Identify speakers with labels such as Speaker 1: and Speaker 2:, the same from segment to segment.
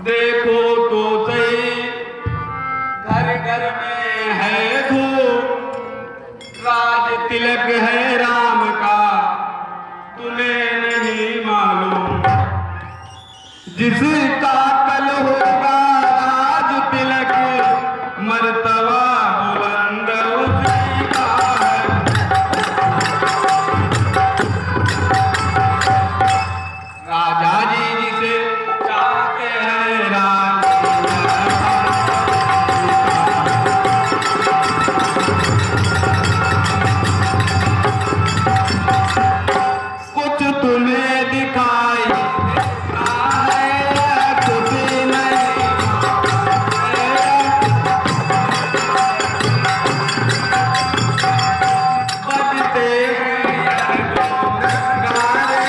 Speaker 1: देखो तो सही, घर घर में है धूप, राज तिलक है राम का, तुम्हें नहीं मालूम। जिसका कल होगा राज तिलक, मर्तबा बुलंद उसी का है। राजा जी जिसे चाहते हैं राज, कुछ तुम्हें दिखाई देता है, कुछ नहीं। बजते हैं गाने,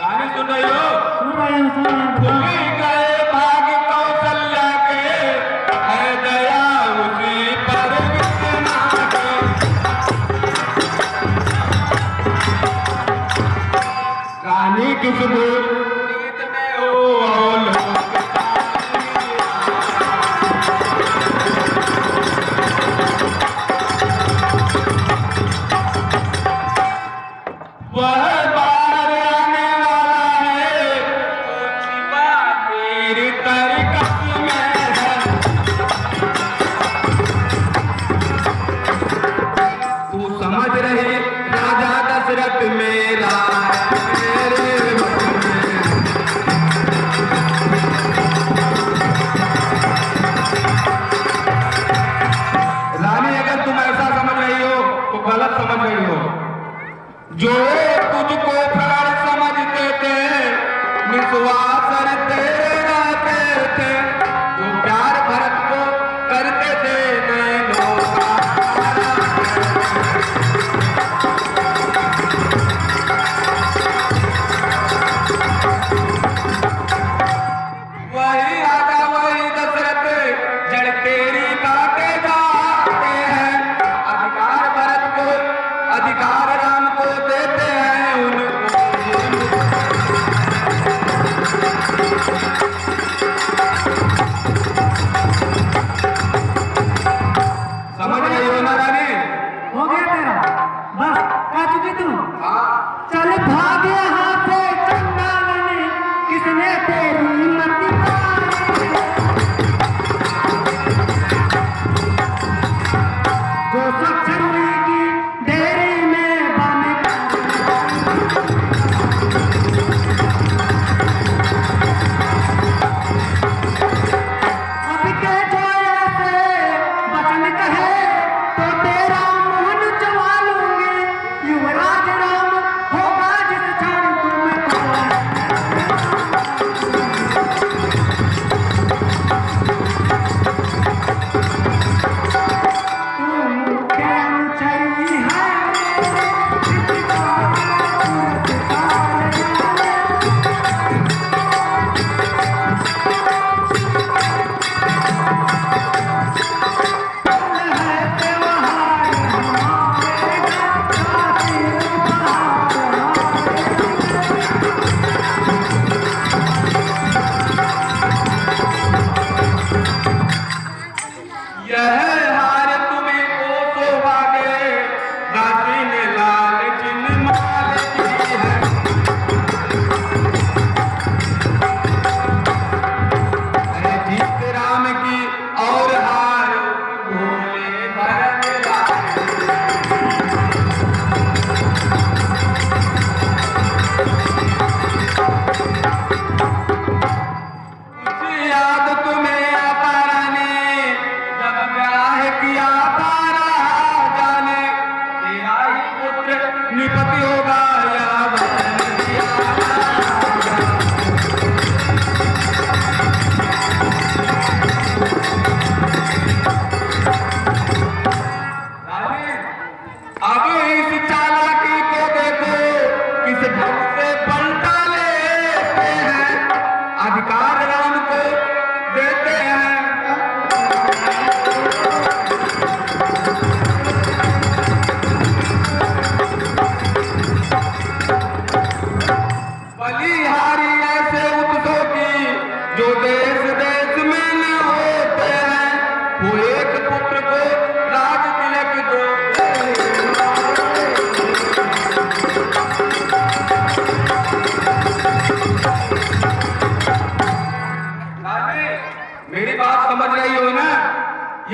Speaker 1: गाने सुन रही हो? भूल गए भाग कौशल्या के, है दया उसी पर कितना के। रानी किस नीत में हो लोग, वह बार आने वाला है, तो छिपा तेरी तरकत में है। तू समझ रही राजा दशरथ मेरा है, मेरे मन में। रानी अगर तुम ऐसा समझ रही हो तो गलत समझ रही हो। जो तुझको प्राण समझते थे, निस्वार्थ तेरे रहते थे, जो प्यार भरत को करते थे नैनों का। वही राजा वही दशरथ, जड़ तेरी काटे जाते हैं। अधिकार भरत को, अधिकार राम को देते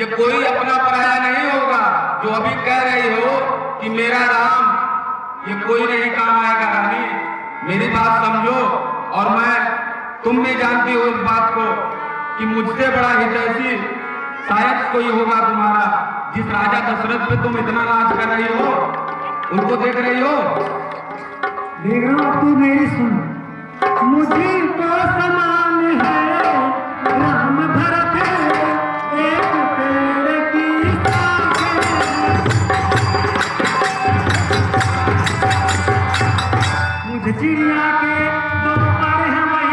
Speaker 1: ये कोई अपना पराया नहीं होगा। जो अभी कह रही हो कि मेरा राम, ये कोई नहीं काम आएगा रानी। मेरी बात समझो। और तुम भी जानती हो इस बात को कि मुझसे बड़ा हितैषी शायद कोई होगा तुम्हारा। जिस राजा दशरथ पे तुम इतना नाच कर रही हो, उनको देख रही हो।
Speaker 2: देख रहा हूं, तू मेरी सुन। मुझे तो समान है राम भरत एक पेड़ की शाखें। मुझे चिड़िया के दो पर है वही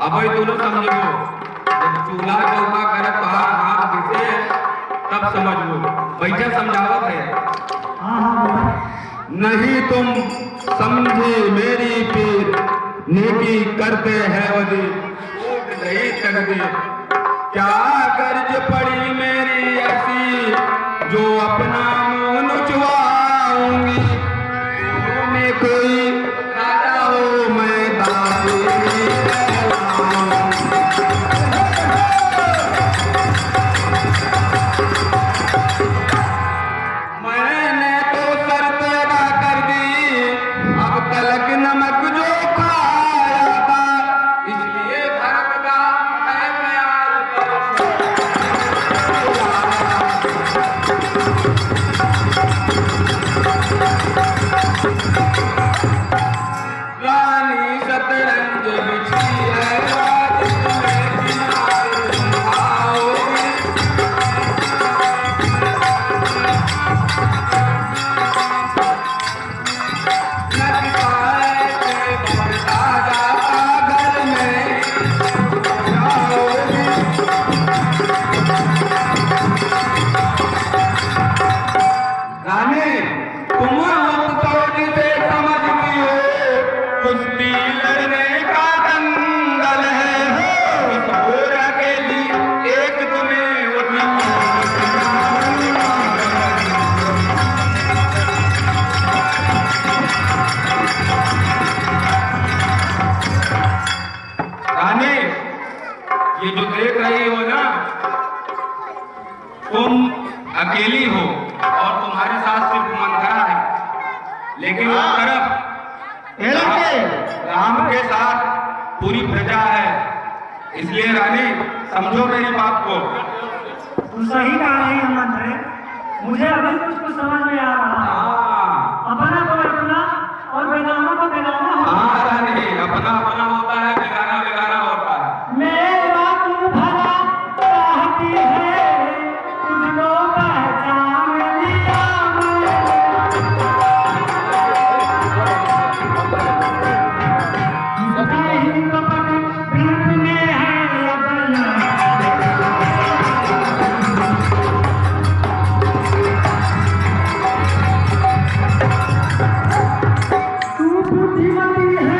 Speaker 1: अभी दोनों समझो। जब चूल्हा चौका करे पहाड़ हाथ घिसे तब समझ लो। बैठा समझावत है। नहीं तुम समझे मेरी पीर, नेकी करते हैं वदी नहीं तकदीर। क्या गर्ज पड़ी मेरी ऐसी जो अपना मुंह नुचवाऊंगी। में कोई राजा हो मैं दासी। ये जो देख रही हो ना, तुम अकेली हो और तुम्हारे साथ सिर्फ मंथरा है। लेकिन वो तरफ राम के साथ पूरी प्रजा है। इसलिए रानी समझो मेरी बात को।
Speaker 2: तुम सही कह रही हो मंथरे। मुझे अभी कुछ समझ में आ रहा है। अपना तो अपना और बेगाना तो बेगाना होता है।
Speaker 1: हाँ रानी, अपना अपना होता है, बेगाना बेगाना होता है।
Speaker 2: मेरा तू भला चाहती है, तुझको पहचान लिया मैं। ही कपट प्रीत में है अपना। तू बुद्धिमती है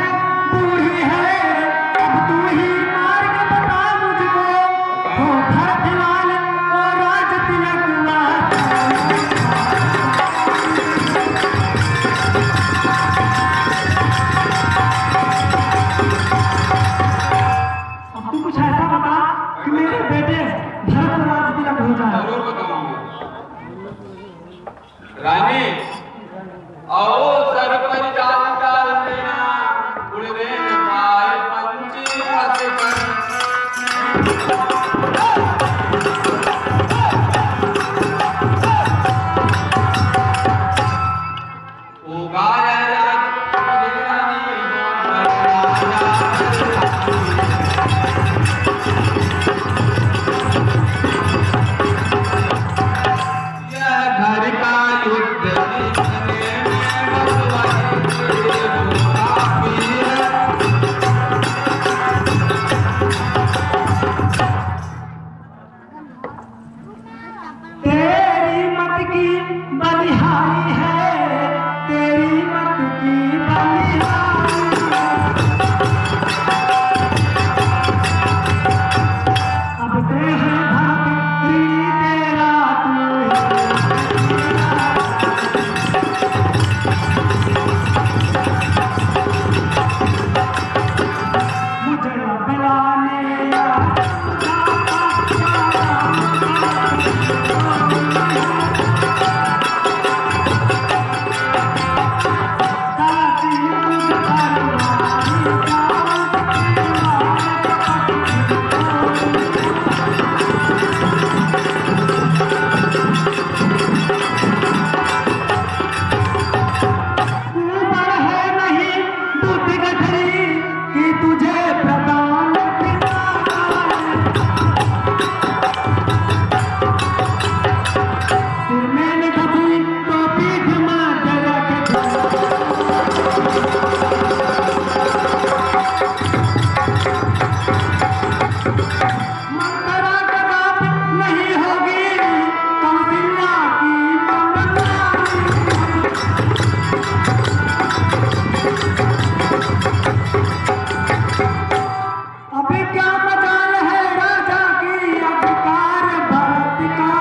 Speaker 2: अभी क्या मजाल है राजा की अधिकार भरत का।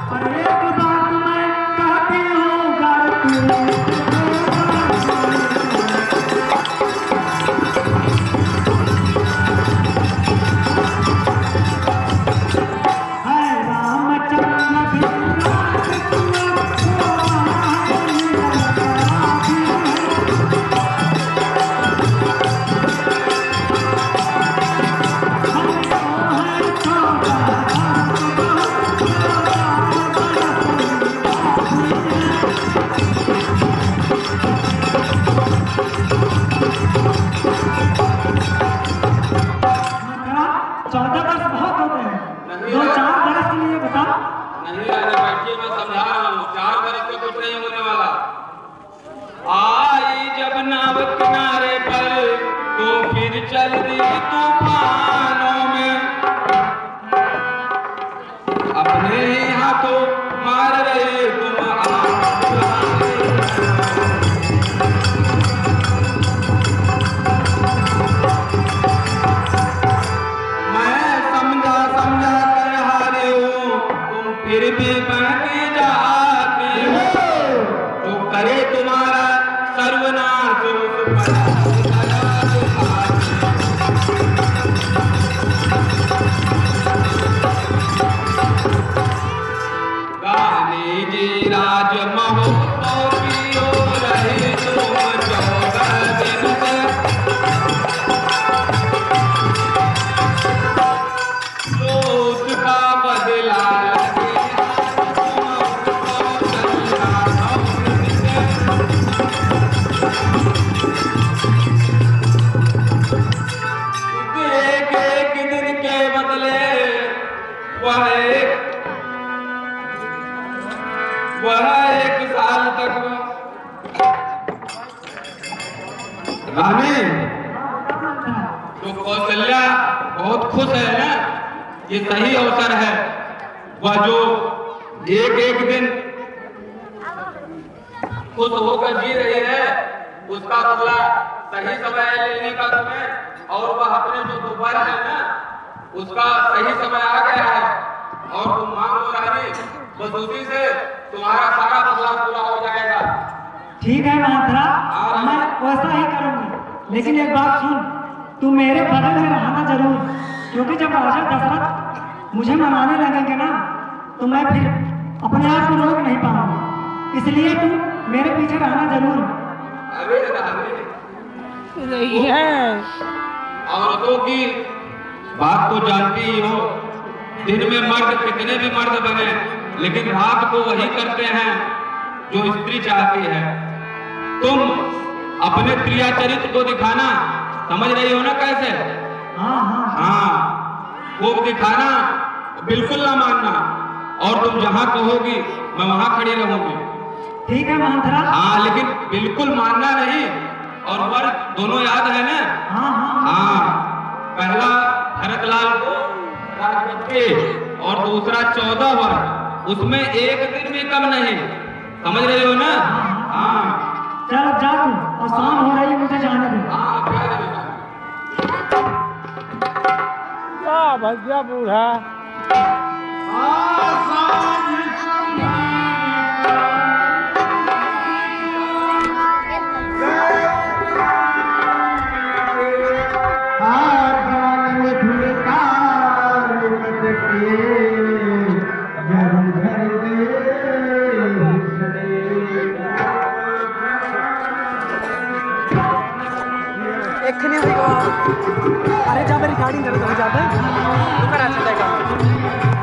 Speaker 2: और एक बात मैं कहती हूँ
Speaker 1: नहीं राजा बैठिए, मैं समझा रहा हूँ। 4 बरस से कुछ नहीं होने वाला। आई जब नाव किनारे पर तो फिर चल दी तूफानों में, अपने ही हाथों मार रहे तुम मैं समझा समझा कर हारे हूँ, तुम फिर भी बहके जाते हो। जो करे तुम्हारा सर्वनाश उस गांधी जी राज महोत्सव की हो रहे तुम 14 दिन से। तो उसका बदला एक दिन के बदले वह एक साल तक। रानी तो कौशल्या बहुत खुश है ना, ये सही अवसर है। वह जो एक दिन खुश होकर जी रही है, उसका बदला सही समय लेने का तुम्हें, और वह अपने जो दोपहर है ना, उसका सही समय आ गया है। और तुम मांगो रानी, बस उसी से तुम्हारा सारा मसला पूरा हो जाएगा।
Speaker 2: ठीक है मंत्रा, मैं वैसा ही करूंगी। लेकिन एक बात सुन, तू मेरे बगल में रहना जरूर, क्योंकि जब राजा दशरथ मुझे मनाने लगेंगे ना, तो मैं फिर अपने आप को रोक नहीं पाऊंगा। इसलिए तू मेरे पीछे रहना जरूर।
Speaker 1: अरे रही है, औरतों की बात तो जानती ही हो। दिन में मर्द कितने भी मर्द बने, लेकिन रात को वही करते हैं जो स्त्री चाहती है। तुम अपने क्रिया चरित्र को दिखाना, समझ रही हो ना कैसे? हाँ, खूब दिखाना, बिल्कुल ना मानना। और तुम जहाँ कहोगी मैं वहाँ खड़ी रहूंगी।
Speaker 2: ठीक है मंत्रा।
Speaker 1: हाँ, लेकिन बिल्कुल मानना नहीं। और वर्ष दोनों याद है ना? हाँ, पहला भरतलाल को राजगद्दी और दूसरा 14 वर्ष, उसमें एक दिन भी कम नहीं। समझ रहे हो ना? हाँ,
Speaker 2: चल जा तू, और शाम हो रही है, मुझे जाने दे।
Speaker 1: हाँ,
Speaker 3: क्या भैया बूढ़ा
Speaker 2: अरे जा, मेरी गाड़ी हो जाता है।